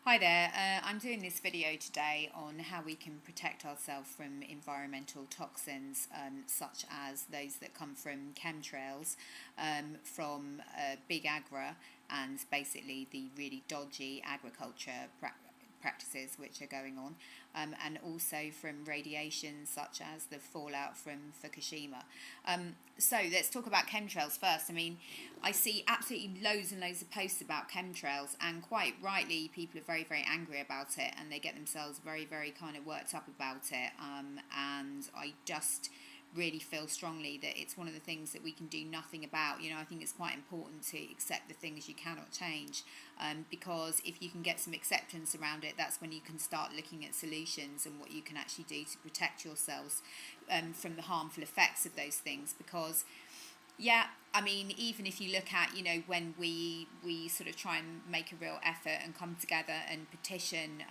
Hi there, I'm doing this video today on how we can protect ourselves from environmental toxins such as those that come from chemtrails, from big agri and basically the really dodgy agriculture practices which are going on, and also from radiation such as the fallout from Fukushima. So let's talk about chemtrails first. I mean, I see absolutely loads and loads of posts about chemtrails, and quite rightly people are very, very angry about it, and they get themselves very, very kind of worked up about it, and I just really feel strongly that it's one of the things that we can do nothing about. I think it's quite important to accept the things you cannot change, because if you can get some acceptance around it, that's when you can start looking at solutions and what you can actually do to protect yourselves from the harmful effects of those things. Because I mean, even if you look at, when we sort of try and make a real effort and come together and petition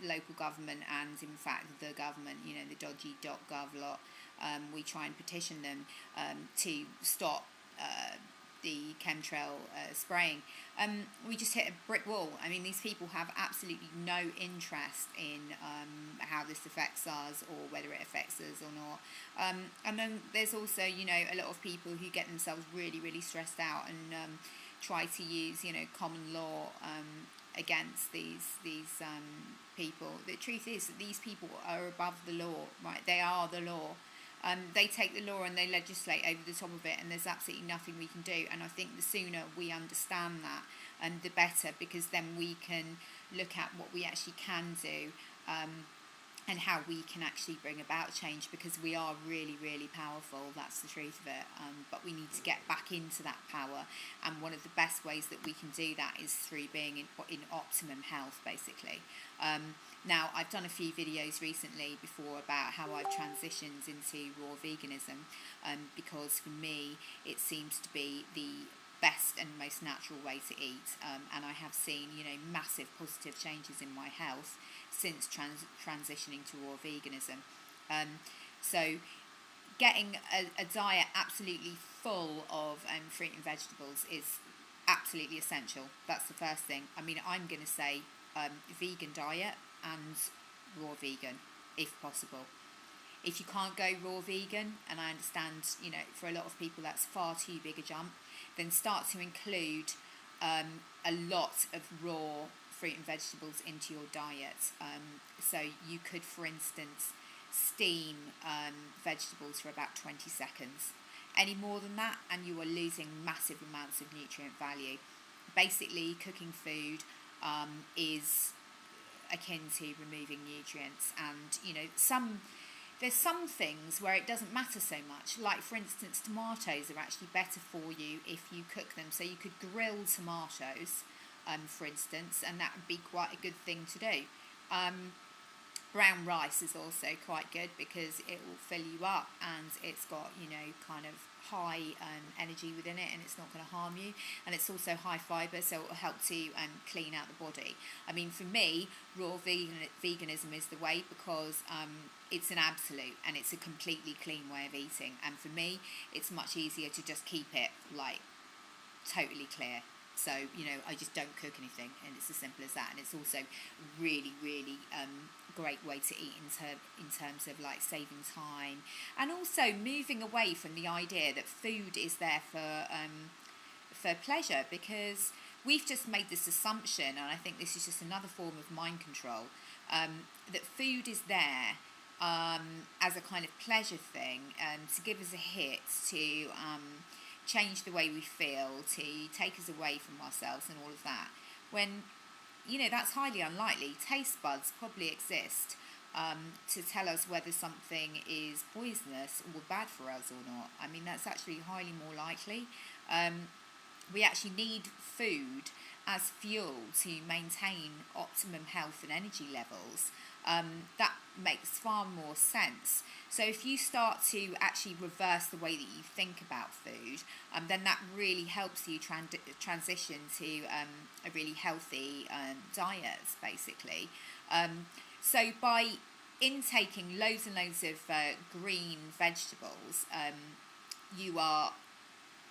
local government and, in fact, the government, the dodgy .gov lot, we try and petition them to stop the chemtrail spraying. We just hit a brick wall. I mean, these people have absolutely no interest in how this affects us or whether it affects us or not. And then there's also, a lot of people who get themselves really, really stressed out and try to use, common law against these people. The truth is that these people are above the law, right? They are the law. They take the law and they legislate over the top of it, and there's absolutely nothing we can do. And I think the sooner we understand that, the better, because then we can look at what we actually can do, and how we can actually bring about change, because we are really, really powerful. That's the truth of it. But we need to get back into that power, and one of the best ways that we can do that is through being in optimum health, basically. Now, I've done a few videos recently before about how I've transitioned into raw veganism, because for me it seems to be the best and most natural way to eat, and I have seen massive positive changes in my health since transitioning to raw veganism. So getting a diet absolutely full of fruit and vegetables is absolutely essential. That's the first thing. I mean, I'm going to say vegan diet and raw vegan if possible. If you can't go raw vegan, and I understand for a lot of people that's far too big a jump, then start to include a lot of raw fruit and vegetables into your diet. So you could, for instance, steam vegetables for about 20 seconds. Any more than that and you are losing massive amounts of nutrient value. Basically, cooking food is akin to removing nutrients, and there's some things where it doesn't matter so much, like for instance tomatoes are actually better for you if you cook them. So you could grill tomatoes, for instance, and that would be quite a good thing to do. Brown rice is also quite good because it will fill you up, and it's got kind of high energy within it, and it's not going to harm you, and it's also high fibre, so it will help to clean out the body. I mean, for me, raw veganism is the way, because it's an absolute and it's a completely clean way of eating, and for me it's much easier to just keep it like totally clear. So, I just don't cook anything, and it's as simple as that. And it's also really, really great way to eat in terms of like saving time, and also moving away from the idea that food is there for pleasure, because we've just made this assumption, and I think this is just another form of mind control, that food is there as a kind of pleasure thing, to give us a hit, to change the way we feel, to take us away from ourselves and all of that, when that's highly unlikely. Taste buds probably exist to tell us whether something is poisonous or bad for us or not. I mean, that's actually highly more likely. We actually need food as fuel to maintain optimum health and energy levels. That makes far more sense. So if you start to actually reverse the way that you think about food, then that really helps you transition to a really healthy diet, basically. So by intaking loads and loads of green vegetables, you are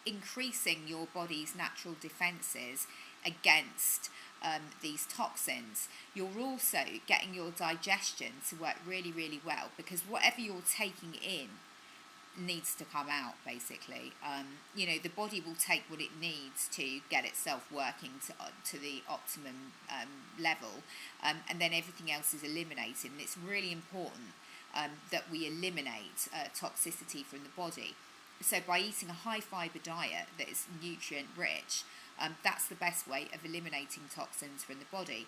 increasing your body's natural defences against these toxins. You're also getting your digestion to work really, really well, because whatever you're taking in needs to come out, basically. The body will take what it needs to get itself working to the optimum level, and then everything else is eliminated. And it's really important that we eliminate toxicity from the body. So by eating a high fibre diet that is nutrient rich, that's the best way of eliminating toxins from the body.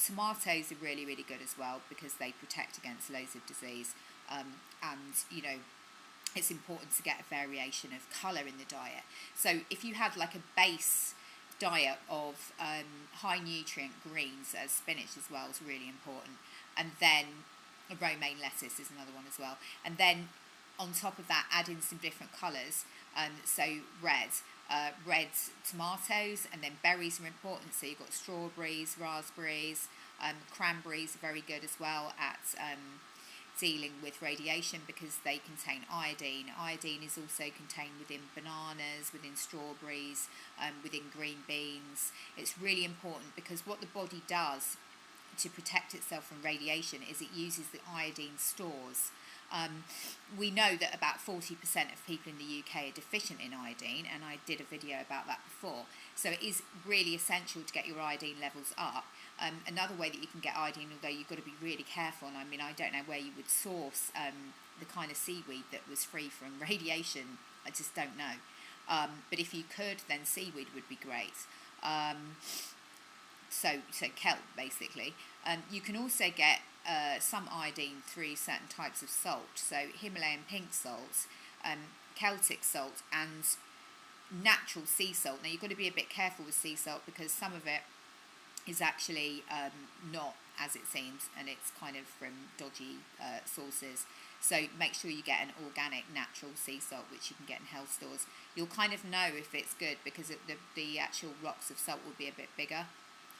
Tomatoes are really, really good as well, because they protect against loads of disease, and it's important to get a variation of colour in the diet. So if you had like a base diet of high nutrient greens, as spinach as well is really important, and then romaine lettuce is another one as well, and then on top of that add in some different colours, so red tomatoes, and then berries are important, so you've got strawberries, raspberries, cranberries are very good as well at dealing with radiation, because they contain iodine. Iodine is also contained within bananas, within strawberries, within green beans. It's really important, because what the body does to protect itself from radiation is it uses the iodine stores. We know that about 40% of people in the UK are deficient in iodine, and I did a video about that before. So it is really essential to get your iodine levels up. Another way that you can get iodine, although you've got to be really careful, and I don't know where you would source the kind of seaweed that was free from radiation. I just don't know. But if you could, then seaweed would be great. So kelp, basically. You can also get some iodine through certain types of salt. So Himalayan pink salt, Celtic salt, and natural sea salt. Now, you've got to be a bit careful with sea salt, because some of it is actually not as it seems, and it's kind of from dodgy sources. So make sure you get an organic natural sea salt, which you can get in health stores. You'll kind of know if it's good, because the actual rocks of salt will be a bit bigger,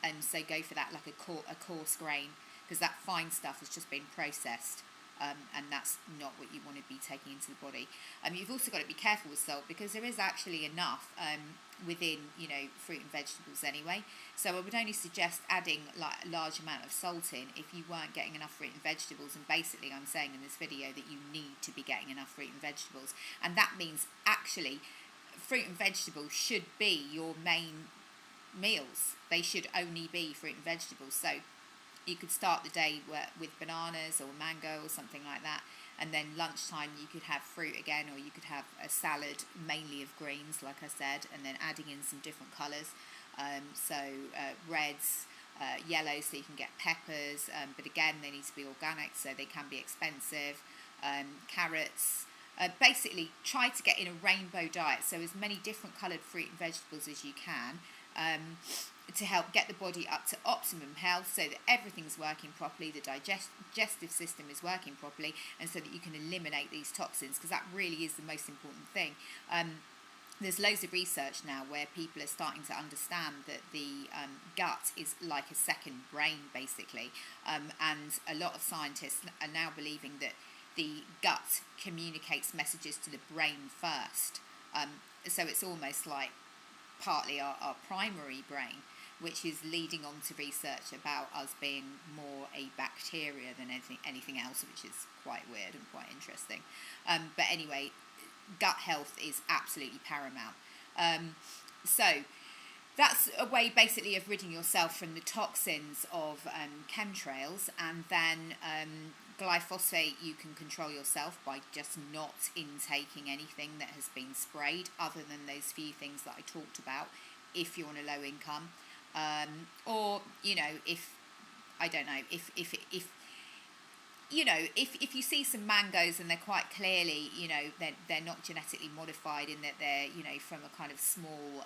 and so go for that, like a coarse grain, because that fine stuff has just been processed, and that's not what you want to be taking into the body. You've also got to be careful with salt, because there is actually enough within fruit and vegetables anyway. So I would only suggest adding like a large amount of salt in if you weren't getting enough fruit and vegetables. And basically I'm saying in this video that you need to be getting enough fruit and vegetables, and that means actually fruit and vegetables should be your main meals. They should only be fruit and vegetables. So you could start the day with bananas or mango or something like that, and then lunchtime you could have fruit again, or you could have a salad mainly of greens, like I said, and then adding in some different colours. Reds, yellows, so you can get peppers, but again they need to be organic, so they can be expensive. Carrots. Basically try to get in a rainbow diet, so as many different coloured fruit and vegetables as you can, to help get the body up to optimum health, so that everything's working properly, the digestive system is working properly, and so that you can eliminate these toxins, because that really is the most important thing. There's loads of research now where people are starting to understand that the gut is like a second brain, basically, and a lot of scientists are now believing that the gut communicates messages to the brain first. So it's almost like partly our primary brain, which is leading on to research about us being more a bacteria than anything else, which is quite weird and quite interesting. But anyway, gut health is absolutely paramount. So that's a way basically of ridding yourself from the toxins of chemtrails. And then glyphosate you can control yourself by just not intaking anything that has been sprayed, other than those few things that I talked about, if you're on a low income. Or if you see some mangoes and they're quite clearly, they're not genetically modified, in that they're, from a kind of small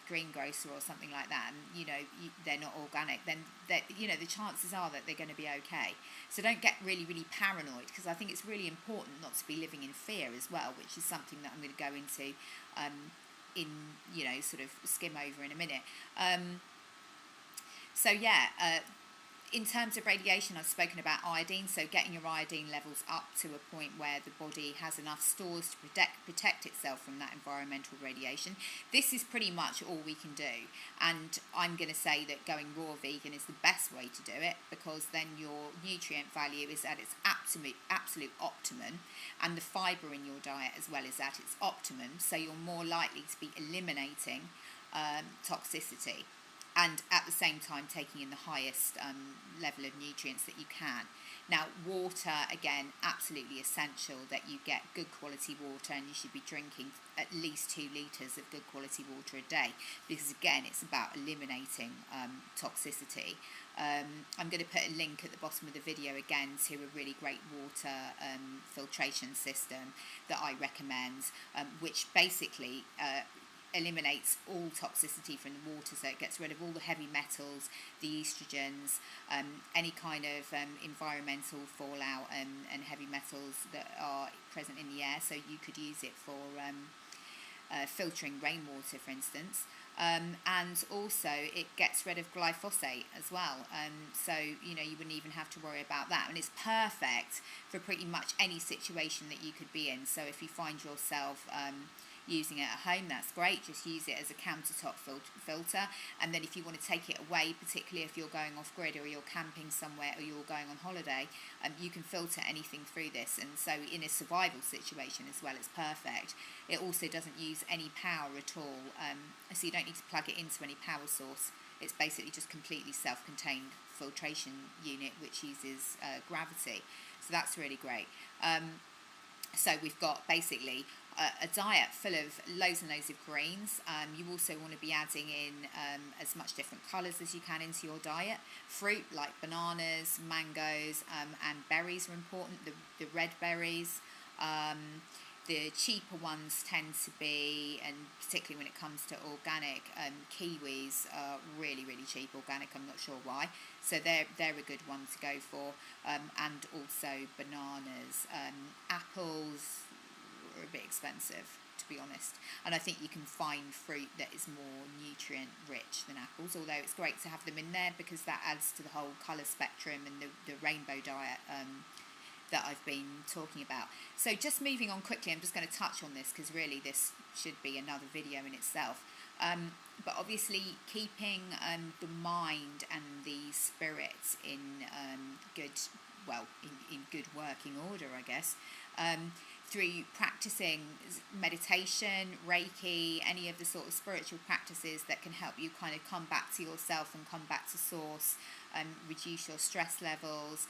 greengrocer or something like that, and, they're not organic, then, the chances are that they're going to be okay. So don't get really, really paranoid, because I think it's really important not to be living in fear as well, which is something that I'm going to go into sort of skim over in a minute. in terms of radiation, I've spoken about iodine, so getting your iodine levels up to a point where the body has enough stores to protect itself from that environmental radiation. This is pretty much all we can do, and I'm going to say that going raw vegan is the best way to do it, because then your nutrient value is at its absolute optimum, and the fibre in your diet as well is at its optimum, so you're more likely to be eliminating toxicity, and at the same time taking in the highest level of nutrients that you can. Now, water, again, absolutely essential that you get good quality water, and you should be drinking at least 2 litres of good quality water a day, because again, it's about eliminating toxicity. I'm going to put a link at the bottom of the video again to a really great water filtration system that I recommend, which basically eliminates all toxicity from the water, so it gets rid of all the heavy metals, the estrogens, any kind of environmental fallout and heavy metals that are present in the air. So you could use it for filtering rainwater, for instance, and also it gets rid of glyphosate as well, so you wouldn't even have to worry about that, and it's perfect for pretty much any situation that you could be in. So if you find yourself using it at home, that's great, just use it as a countertop filter, and then if you want to take it away, particularly if you're going off grid or you're camping somewhere or you're going on holiday, you can filter anything through this, and so in a survival situation as well, it's perfect. It also doesn't use any power at all, so you don't need to plug it into any power source. It's basically just completely self-contained filtration unit which uses gravity, so that's really great. So we've got basically a diet full of loads and loads of greens. You also want to be adding in as much different colours as you can into your diet. Fruit like bananas, mangoes, and berries are important, the red berries. The cheaper ones tend to be, and particularly when it comes to organic, kiwis are really, really cheap. Organic, I'm not sure why. So they're a good one to go for. And also bananas. Apples are a bit expensive, to be honest. And I think you can find fruit that is more nutrient rich than apples, although it's great to have them in there because that adds to the whole colour spectrum and the rainbow diet that I've been talking about. So just moving on quickly, I'm just going to touch on this because really this should be another video in itself. But obviously keeping the mind and the spirit in good working order, I guess, through practicing meditation, Reiki, any of the sort of spiritual practices that can help you kind of come back to yourself and come back to source, reduce your stress levels.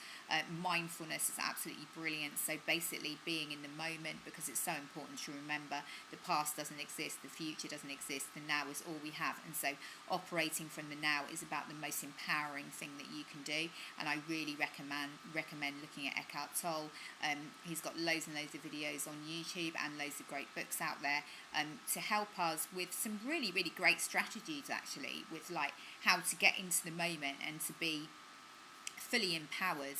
Mindfulness is absolutely brilliant. So basically being in the moment, because it's so important to remember the past doesn't exist, the future doesn't exist, the now is all we have. And so operating from the now is about the most empowering thing that you can do. And I really recommend looking at Eckhart Tolle. He's got loads and loads of videos on YouTube and loads of great books out there to help us with some really, really great strategies, actually, with like how to get into the moment and to be fully empowered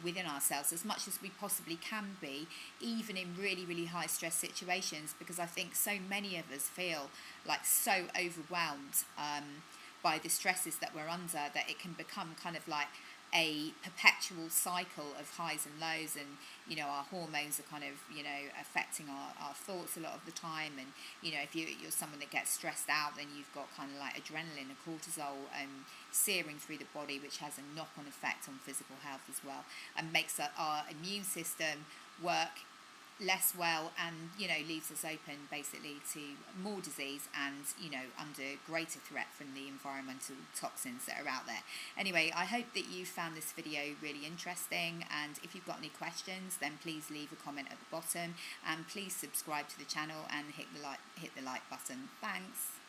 within ourselves as much as we possibly can be, even in really, really high stress situations, because I think so many of us feel like so overwhelmed by the stresses that we're under that it can become kind of like a perpetual cycle of highs and lows, and our hormones are kind of affecting our thoughts a lot of the time, and if you're someone that gets stressed out, then you've got kind of like adrenaline and cortisol searing through the body, which has a knock-on effect on physical health as well, and makes our immune system work less well, and leaves us open basically to more disease and under greater threat from the environmental toxins that are out there. Anyway, I hope that you found this video really interesting, and if you've got any questions, then please leave a comment at the bottom, and please subscribe to the channel and hit the like button. Thanks.